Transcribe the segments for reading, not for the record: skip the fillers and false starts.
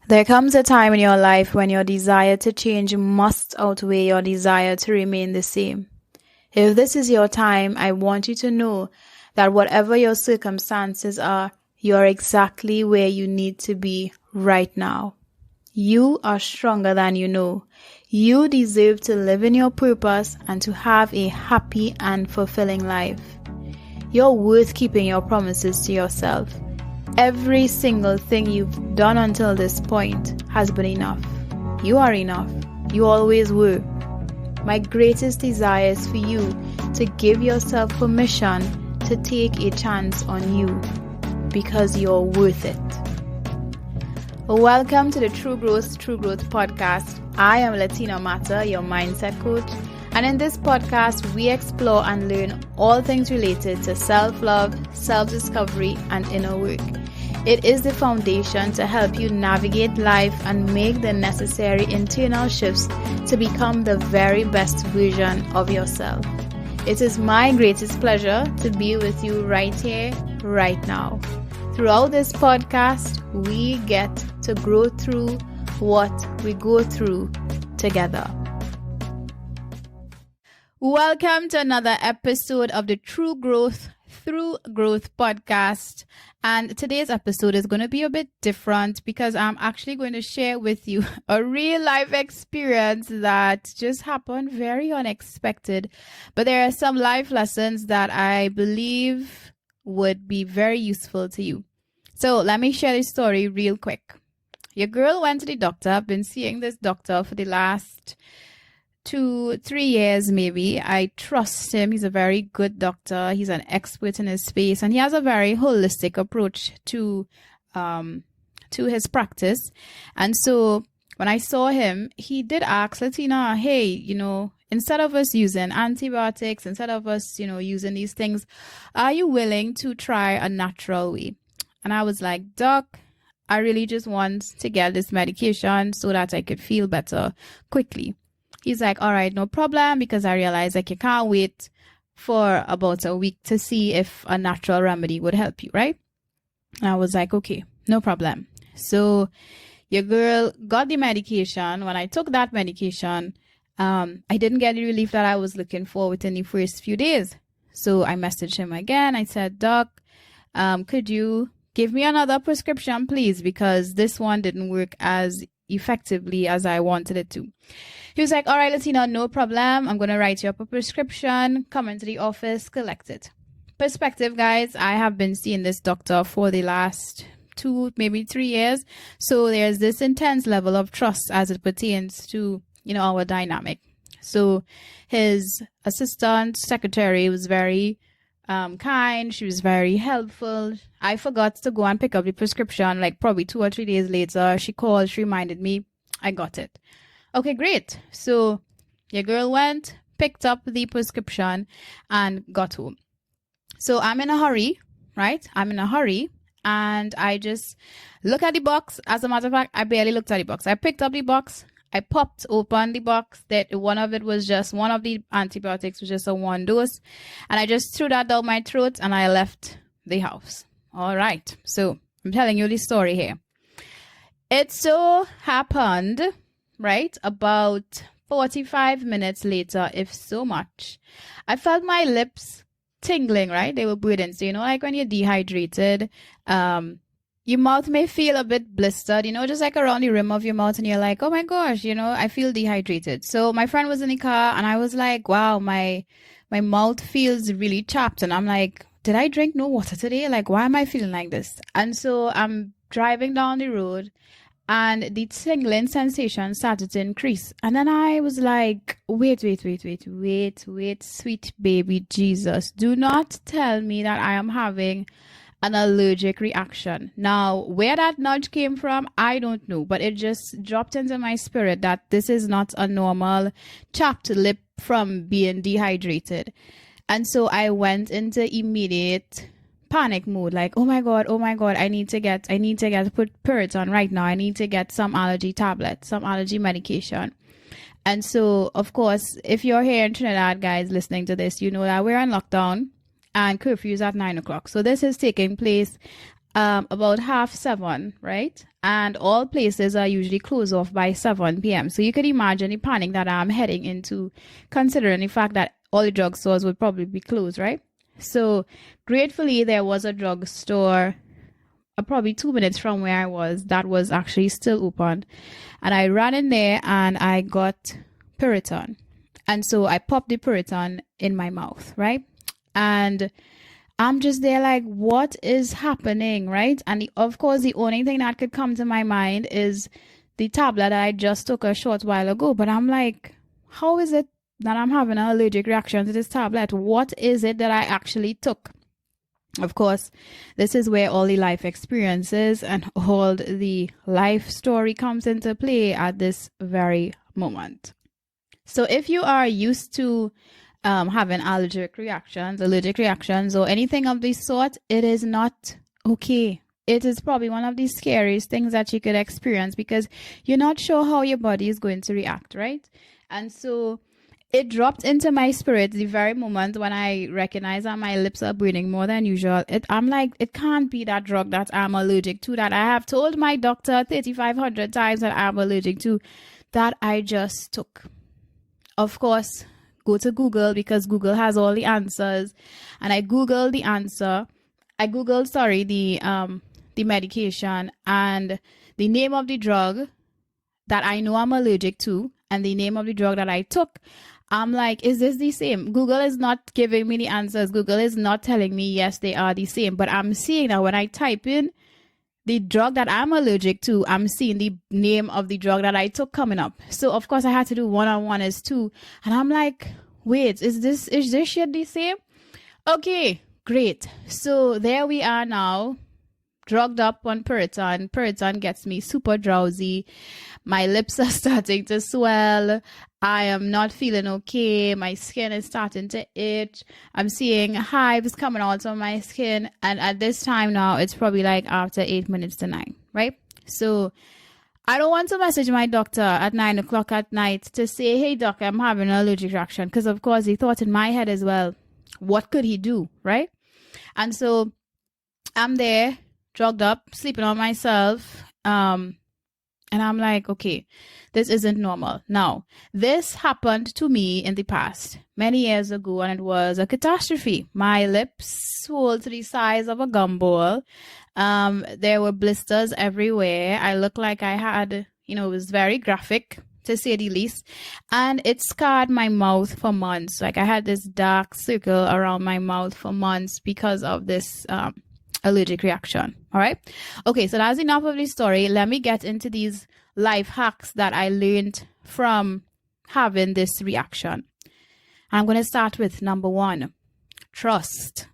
There comes a time in your life when your desire to change must outweigh your desire to remain the same. If this is your time, I want you to know that whatever your circumstances are, you're exactly where you need to be right now. You are stronger than you know. You deserve to live in your purpose and to have a happy and fulfilling life. You're worth keeping your promises to yourself. Every single thing you've done until this point has been enough. You are enough. You always were. My greatest desire is for you to give yourself permission to take a chance on you because you're worth it. Welcome to the True Growth podcast. I am Latina Mata, your mindset coach. And in this podcast, we explore and learn all things related to self-love, self-discovery, and inner work. It is the foundation to help you navigate life and make the necessary internal shifts to become the very best version of yourself. It is my greatest pleasure to be with you right here, right now. Throughout this podcast, we get to grow through what we go through together. Welcome to another episode of the True Growth Through Growth podcast. And today's episode is going to be a bit different because I'm actually going to share with you a real life experience that just happened, very unexpected. But there are some life lessons that I believe would be very useful to you. So let me share this story real quick. Your girl went to the doctor. I've been seeing this doctor for the last 2-3 years maybe. I trust him. He's a very good doctor. He's an expert in his space, and he has a very holistic approach to his practice. And so when I saw him, he did ask Latina, hey, instead of us using antibiotics, instead of us, using these things, are you willing to try a natural way? And I was like, Doc, I really just want to get this medication so that I could feel better quickly. He's like, all right, no problem, because I realized you can't wait for about a week to see if a natural remedy would help you, right? And I was like, okay, no problem. So your girl got the medication. When I took that medication, I didn't get the relief that I was looking for within the first few days. So I messaged him again. I said, Doc, could you give me another prescription, please? Because this one didn't work as effectively as I wanted it to. He was like, all right, Latina, no problem. I'm going to write you up a prescription. Come into the office, collect it. Perspective, guys, I have been seeing this doctor for the last 2, maybe 3 years. So there's this intense level of trust as it pertains to, our dynamic. So his assistant secretary was very kind. She was very helpful. I forgot to go and pick up the prescription, like probably 2 or 3 days later. She called, she reminded me, I got it. Okay, great. So your girl went, picked up the prescription, and got home. So I'm in a hurry, right? I'm in a hurry, and I just look at the box. As a matter of fact, I barely looked at the box. I picked up the box. I popped open the box. That one of the antibiotics was just a 1 dose. And I just threw that down my throat and I left the house. All right. So I'm telling you the story here. It so happened, right, about 45 minutes later, if so much, I felt my lips tingling, right? They were burning. So, like when you're dehydrated, your mouth may feel a bit blistered, just like around the rim of your mouth, and you're like, oh my gosh, I feel dehydrated. So my friend was in the car and I was like, wow, my mouth feels really chapped. And I'm like, did I drink no water today? Like, why am I feeling like this? And so I'm driving down the road and the tingling sensation started to increase. And then I was like, wait, sweet baby Jesus. Do not tell me that I am having an allergic reaction. Now, where that nudge came from, I don't know, but it just dropped into my spirit that this is not a normal chapped lip from being dehydrated. And so I went into immediate panic mode, like, oh my God, I need to put Puriton right now. I need to get some allergy tablet, some allergy medication. And so, of course, if you're here in Trinidad, guys, listening to this, you know that we're on lockdown and curfew is at 9 o'clock. So this is taking place about 6:30, right? And all places are usually closed off by 7 p.m. So you could imagine the panic that I'm heading into, considering the fact that all the drugstores would probably be closed, right? So gratefully, there was a drugstore probably 2 minutes from where I was that was actually still open. And I ran in there and I got Piriton. And so I popped the Piriton in my mouth, right? And I'm just there like, what is happening, right? And of course, the only thing that could come to my mind is the tablet that I just took a short while ago. But I'm like, how is it that I'm having an allergic reaction to this tablet? What is it that I actually took? Of course, this is where all the life experiences and all the life story comes into play at this very moment. So if you are used to having allergic reactions, or anything of this sort, it is not okay. It is probably one of the scariest things that you could experience because you're not sure how your body is going to react, right? And so it dropped into my spirit the very moment when I recognized that my lips are bleeding more than usual. I'm like, it can't be that drug that I'm allergic to, that I have told my doctor 3,500 times that I'm allergic to, that I just took. Of course, go to Google because Google has all the answers. And I Googled the answer. I Googled, the medication and the name of the drug that I know I'm allergic to and the name of the drug that I took. I'm like, is this the same? Google is not giving me the answers. Google is not telling me, yes, they are the same. But I'm seeing that when I type in the drug that I'm allergic to, I'm seeing the name of the drug that I took coming up. So, of course, I had to do 1-on-1 as 2. And I'm like, wait, is this shit the same? Okay, great. So there we are now, drugged up on Piriton. Piriton gets me super drowsy. My lips are starting to swell. I am not feeling okay. My skin is starting to itch. I'm seeing hives coming out of my skin. And at this time now, it's probably like after 8 minutes to 9, right? So I don't want to message my doctor at 9 o'clock at night to say, hey, doc, I'm having an allergic reaction. Because, of course, he thought in my head as well, what could he do, right? And so I'm there, drugged up, sleeping on myself. And I'm like, okay, this isn't normal. Now, this happened to me in the past, many years ago, and it was a catastrophe. My lips swelled to the size of a gumball. There were blisters everywhere. I looked like I had, it was very graphic, to say the least. And it scarred my mouth for months. Like I had this dark circle around my mouth for months because of this allergic reaction. All right. Okay, so that's enough of this story. Let me get into these life hacks that I learned from having this reaction. I'm going to start with number 1, trust.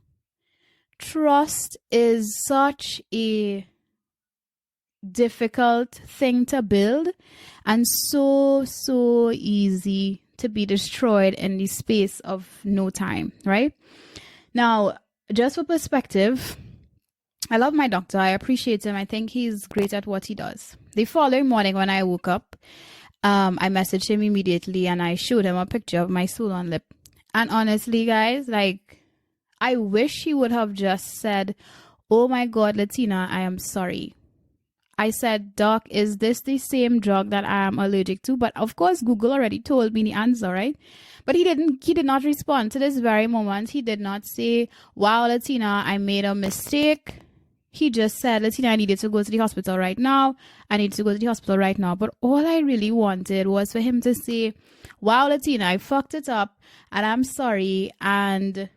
Trust is such a difficult thing to build and so easy to be destroyed in the space of no time, right? Now, just for perspective, I love my doctor. I appreciate him. I think he's great at what he does. The following morning when I woke up, I messaged him immediately and I showed him a picture of my swollen lip. And honestly, guys, like, I wish he would have just said, oh my God, Latina, I am sorry. I said, doc, is this the same drug that I am allergic to? But of course, Google already told me the answer, right? But he did not respond to this very moment. He did not say, wow, Latina, I made a mistake. He just said, Latina, I needed to go to the hospital right now. I need to go to the hospital right now. But all I really wanted was for him to say, wow, Latina, I fucked it up and I'm sorry. And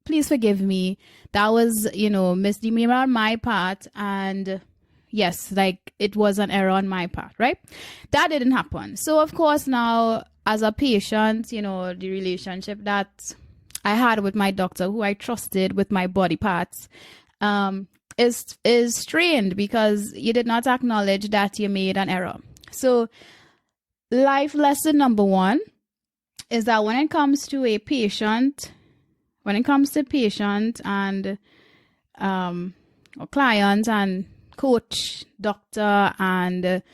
please forgive me. That was, misdemeanor on my part. And yes, like it was an error on my part, right? That didn't happen. So, of course, now as a patient, the relationship that I had with my doctor, who I trusted with my body parts, is strained because you did not acknowledge that you made an error. So life lesson number 1 is that when it comes to patient and or client and coach, doctor and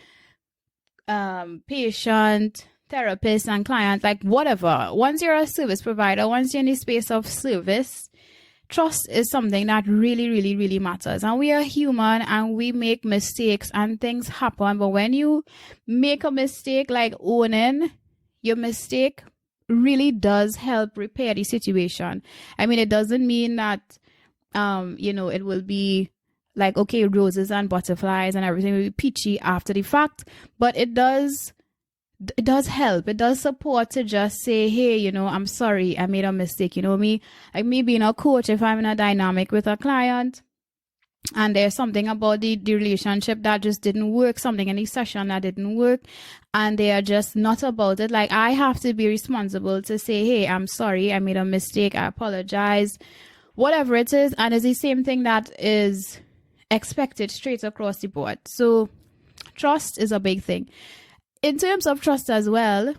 patient, therapist and client, like whatever, once you're a service provider, once you're in the space of service, trust is something that really, really, really matters. And we are human and we make mistakes and things happen. But when you make a mistake, like owning your mistake really does help repair the situation. I mean, it doesn't mean that, it will be like, okay, roses and butterflies and everything will be peachy after the fact. But it does help. It does support to just say, hey, I'm sorry, I made a mistake. Me being a coach, if I'm in a dynamic with a client and there's something about the relationship that just didn't work, something in the session that didn't work, and they are just not about it, like I have to be responsible to say, hey, I'm sorry, I made a mistake, I apologize, whatever it is. And it's the same thing that is expected straight across the board. So trust is a big thing. In terms of trust as well,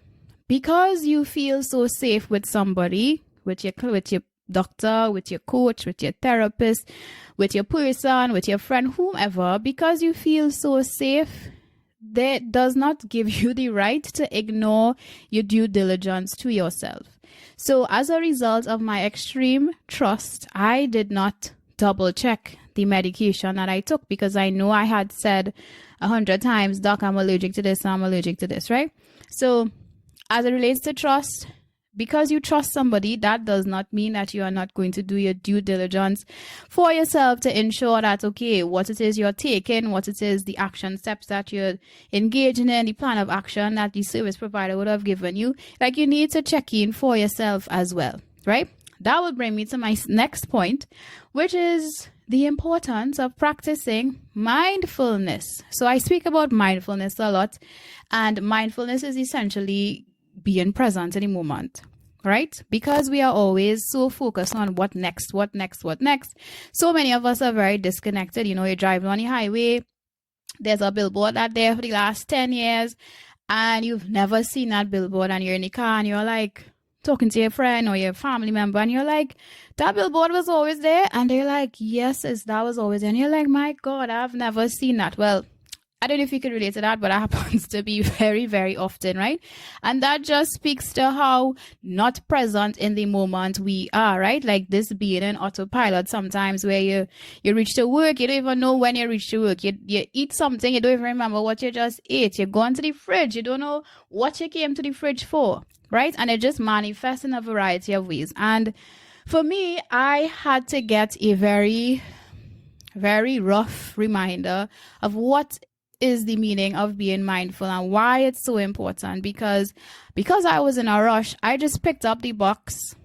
because you feel so safe with somebody, with your doctor, with your coach, with your therapist, with your person, with your friend, whomever, because you feel so safe, that does not give you the right to ignore your due diligence to yourself. So as a result of my extreme trust, I did not double check the medication that I took, because I know I had said 100 times, doc, I'm allergic to this, I'm allergic to this, right? So as it relates to trust, because you trust somebody, that does not mean that you are not going to do your due diligence for yourself to ensure that, okay, what it is you're taking, what it is the action steps that you're engaging in, the plan of action that the service provider would have given you, like you need to check in for yourself as well, right? That will bring me to my next point, which is the importance of practicing mindfulness. So I speak about mindfulness a lot, and mindfulness is essentially being present in the moment, right? Because we are always so focused on what next. So many of us are very disconnected. You're driving on the highway, there's a billboard out there for the last 10 years, and you've never seen that billboard, and you're in the car and you're like talking to your friend or your family member, and you're like, that billboard was always there, and they're like, yes, that was always there, and you're like, my God, I've never seen that. Well, I don't know if you could relate to that, but that happens to be very, very often, right? And that just speaks to how not present in the moment we are, right? Like this being an autopilot sometimes, where you reach to work, you don't even know when you reach to work. You eat something, you don't even remember what you just ate. You go into the fridge, you don't know what you came to the fridge for, right? And it just manifests in a variety of ways. And for me, I had to get a very, very rough reminder of what is the meaning of being mindful and why it's so important. Because I was in a rush, I just picked up the box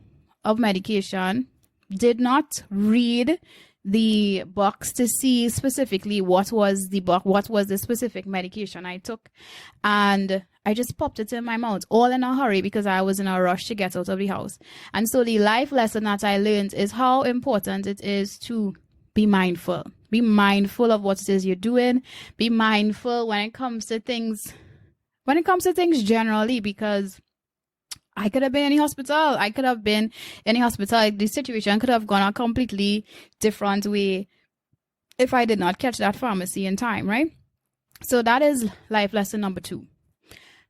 of medication, did not read the box to see specifically what was the specific medication I took, and I just popped it in my mouth, all in a hurry, because I was in a rush to get out of the house. And so the life lesson that I learned is how important it is to be mindful. Be mindful of what it is you're doing. Be mindful when it comes to things generally, because I could have been in the hospital. The situation could have gone a completely different way if I did not catch that pharmacy in time, right? So that is life lesson number 2.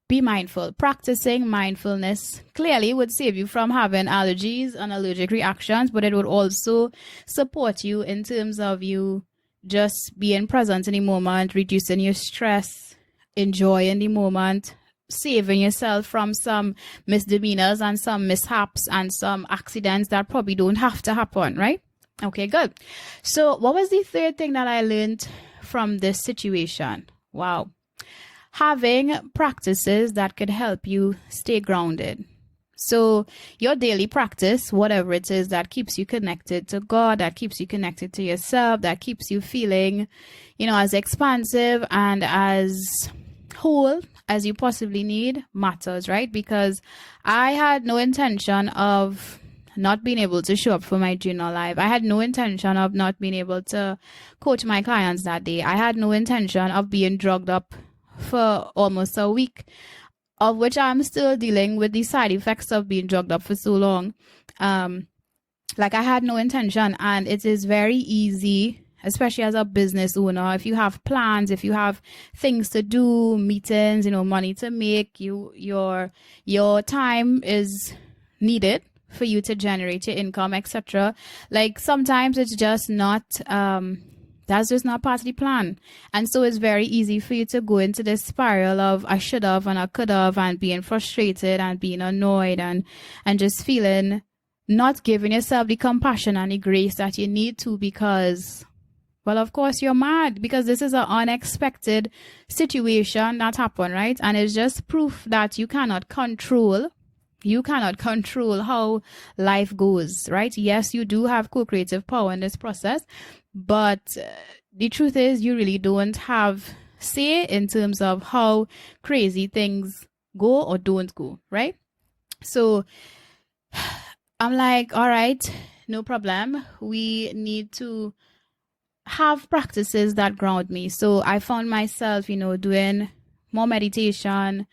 Be mindful. Practicing mindfulness clearly would save you from having allergies and allergic reactions, but it would also support you in terms of you just being present in the moment, reducing your stress, enjoying the moment, saving yourself from some misdemeanors and some mishaps and some accidents that probably don't have to happen, right? Okay, good. So what was the third thing that I learned from this situation? Wow. Having practices that could help you stay grounded. So your daily practice, whatever it is that keeps you connected to God, that keeps you connected to yourself, that keeps you feeling, as expansive and as whole as you possibly need, matters, right? Because I had no intention of not being able to show up for my journal live. I had no intention of not being able to coach my clients that day. I had no intention of being drugged up for almost a week, of which I'm still dealing with the side effects of being drugged up for so long. I had no intention, and it is very easy, especially as a business owner, if you have plans, if you have things to do, meetings, money to make, your time is needed for you to generate your income, etc. Like sometimes it's just not that's just not part of the plan. And so it's very easy for you to go into this spiral of I should have and I could have, and being frustrated and being annoyed and just feeling not giving yourself the compassion and the grace that you need to, because, well, of course you're mad, because this is an unexpected situation that happened, right? And it's just proof that you cannot control how life goes, right? Yes, you do have co-creative power in this process, but the truth is you really don't have say in terms of how crazy things go or don't go, right? So I'm like, all right, no problem. We need to have practices that ground me. So I found myself, doing more meditation,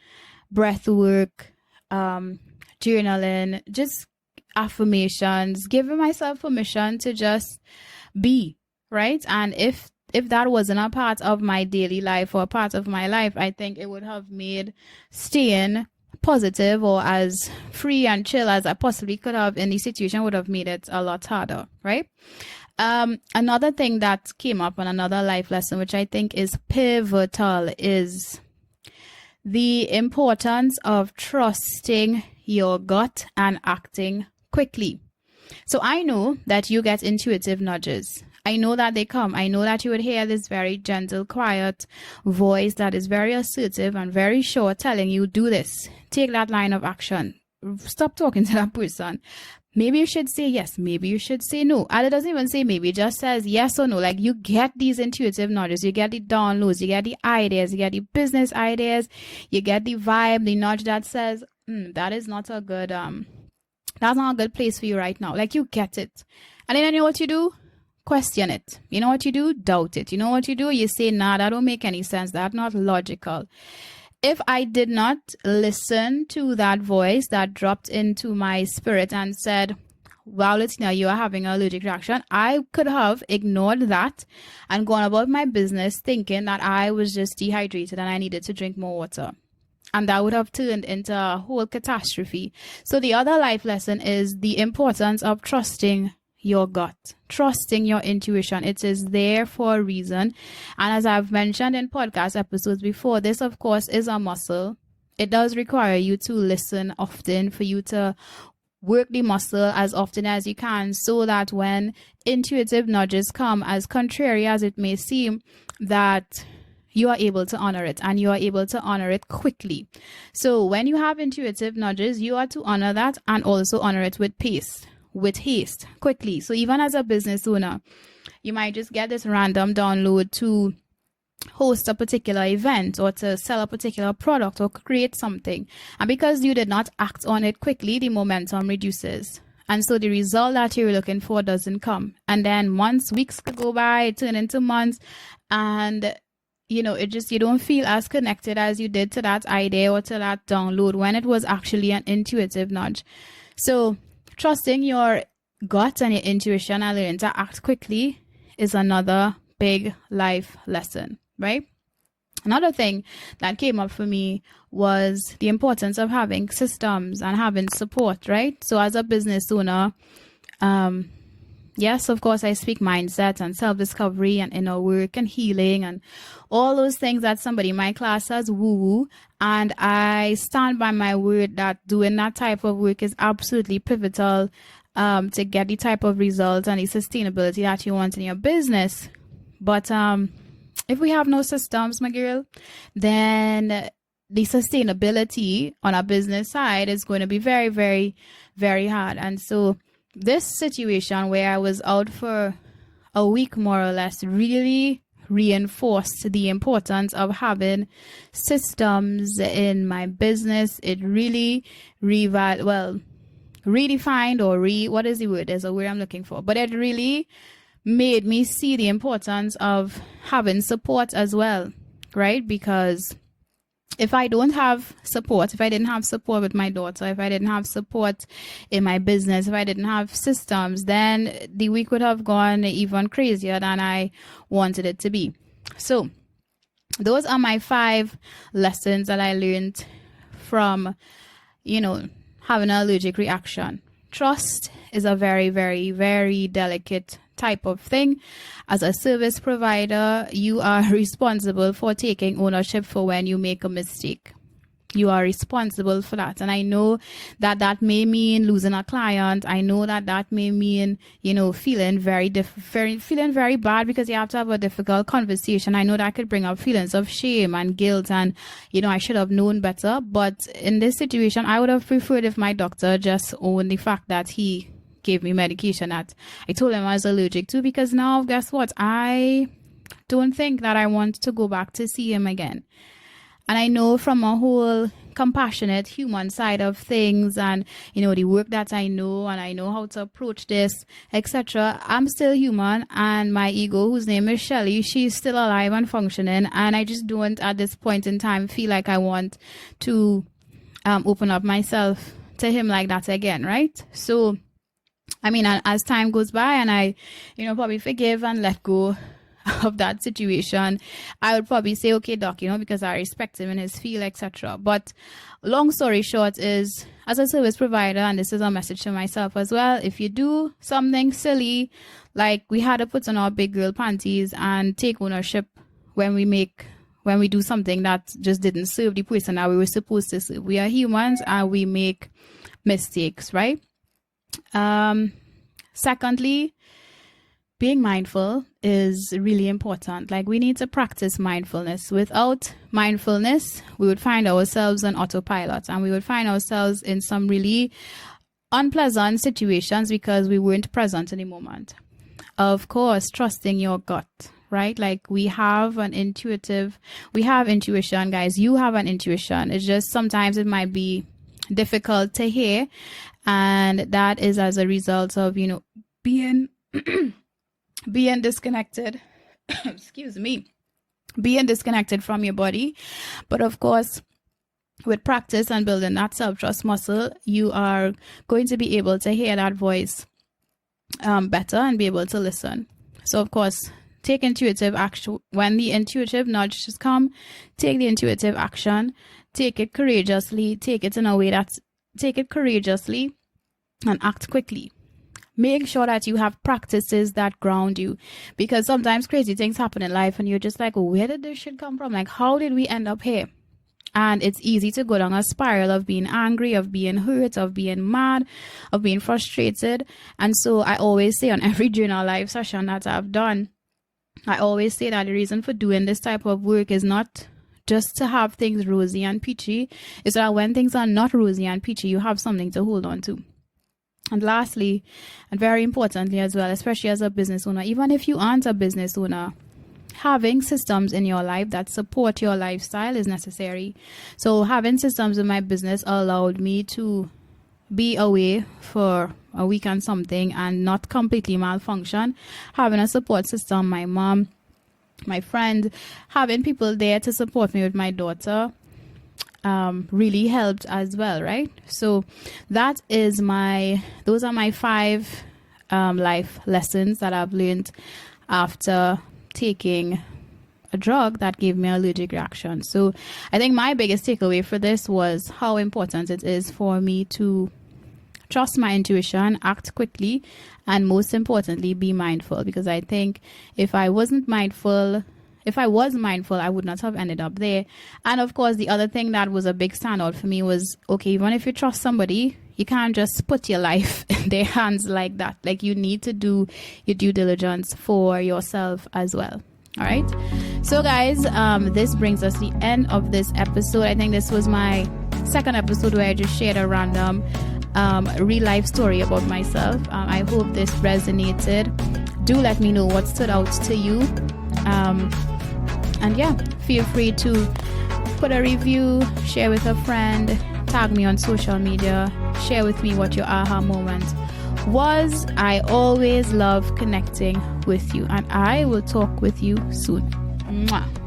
breath work, journaling, just affirmations, giving myself permission to just be, right? And if that wasn't a part of my daily life or a part of my life, I think it would have made staying positive or as free and chill as I possibly could have in the situation would have made it a lot harder, right? Another thing that came up on another life lesson, which I think is pivotal, is the importance of trusting your gut and acting quickly. So I know that you get intuitive nudges. I know that they come. I know that you would hear this very gentle, quiet voice that is very assertive and very sure, telling you, do this, take that line of action, stop talking to that person. Maybe you should say yes, maybe you should say no. And it doesn't even say maybe, it just says yes or no. Like, you get these intuitive nudges, you get the downloads, you get the ideas, you get the business ideas, you get the vibe, the nudge that says, that is not a good, that's not a good place for you right now. Like, you get it. And then you know what you do? Question it. You know what you do? Doubt it. You know what you do? You say, nah, that don't make any sense. That's not logical. If I did not listen to that voice that dropped into my spirit and said, wow, Latina, you are having an allergic reaction, I could have ignored that and gone about my business thinking that I was just dehydrated and I needed to drink more water. And that would have turned into a whole catastrophe. So the other life lesson is the importance of trusting your gut, trusting your intuition. It is there for a reason. And as I've mentioned in podcast episodes before, this, of course, is a muscle. It does require you to listen often, for you to work the muscle as often as you can, so that when intuitive nudges come, as contrary as it may seem, that you are able to honor it, and you are able to honor it quickly. So when you have intuitive nudges, you are to honor that and also honor it with pace, with haste, quickly. So even as a business owner, you might just get this random download to host a particular event or to sell a particular product or create something. And because you did not act on it quickly, the momentum reduces. And so the result that you're looking for doesn't come. And then months, weeks could go by, turn into months, and you don't feel as connected as you did to that idea or to that download when it was actually an intuitive nudge. So trusting your gut and your intuition and learning to act quickly is another big life lesson, right? Another thing that came up for me was the importance of having systems and having support, right? So as a business owner, yes, of course, I speak mindset and self-discovery and inner work and healing and all those things that somebody in my class says woo-woo. And I stand by my word that doing that type of work is absolutely pivotal to get the type of results and the sustainability that you want in your business. But if we have no systems, my girl, then the sustainability on our business side is going to be very, very, very hard. And so this situation where I was out for a week more or less really reinforced the importance of having systems in my business. It really redefined or what is the word? There's a word I'm looking for. But it really made me see the importance of having support as well, right? Because if I don't have support, if I didn't have support with my daughter, if I didn't have support in my business, if I didn't have systems, then the week would have gone even crazier than I wanted it to be. So those are my 5 lessons that I learned from, having an allergic reaction. trust is a very, very, very delicate type of thing. As a service provider, you are responsible for taking ownership for when you make a mistake. You are responsible for that. And I know that that may mean losing a client. I know that that may mean, feeling very bad because you have to have a difficult conversation. I know that could bring up feelings of shame and guilt and, I should have known better. But in this situation, I would have preferred if my doctor just owned the fact that he gave me medication that I told him I was allergic to, because now, guess what? I don't think that I want to go back to see him again. And I know from a whole compassionate human side of things and, the work that I know and I know how to approach this, etc. I'm still human, and my ego, whose name is Shelley, she's still alive and functioning. And I just don't at this point in time feel like I want to open up myself to him like that again, right? So, as time goes by and I, probably forgive and let go of that situation, I would probably say, okay, doc, because I respect him and his feel, etc. But long story short is, as a service provider, and this is a message to myself as well, if you do something silly, like we had to put on our big girl panties and take ownership when we do something that just didn't serve the person that we were supposed to serve. We are humans and we make mistakes, right? Secondly, being mindful is really important. Like, we need to practice mindfulness. Without mindfulness, we would find ourselves on autopilot and we would find ourselves in some really unpleasant situations because we weren't present in the moment. Of course, trusting your gut, right? Like, we have intuition, guys. You have an intuition. It's just sometimes it might be difficult to hear. And that is as a result of, being disconnected, being disconnected from your body. But of course, with practice and building that self-trust muscle, you are going to be able to hear that voice better and be able to listen. So of course, take intuitive action. When the intuitive nudges come, take the intuitive action, take it courageously, take it courageously and act quickly. Make sure that you have practices that ground you, because sometimes crazy things happen in life and you're just like, where did this shit come from? Like, how did we end up here? And it's easy to go down a spiral of being angry, of being hurt, of being mad, of being frustrated. And so I always say on every journal live session that I've done, I always say that the reason for doing this type of work is not just to have things rosy and peachy. It's that when things are not rosy and peachy, you have something to hold on to. And lastly, and very importantly as well, especially as a business owner, even if you aren't a business owner, having systems in your life that support your lifestyle is necessary. So having systems in my business allowed me to be away for a week and something and not completely malfunction. Having a support system, my mom, my friend, having people there to support me with my daughter really helped as well, right? So those are my 5 life lessons that I've learned after taking a drug that gave me an allergic reaction. So I think my biggest takeaway for this was how important it is for me to trust my intuition, act quickly, and most importantly, be mindful. Because I think if I was mindful, I would not have ended up there. And of course, the other thing that was a big standout for me was, okay, even if you trust somebody, you can't just put your life in their hands like that. Like, you need to do your due diligence for yourself as well. All right. So guys, this brings us to the end of this episode. I think this was my second episode where I just shared a random real life story about myself. I hope this resonated. Do let me know what stood out to you. And yeah, feel free to put a review, share with a friend, tag me on social media, share with me what your aha moment was. I always love connecting with you, and I will talk with you soon. Mwah.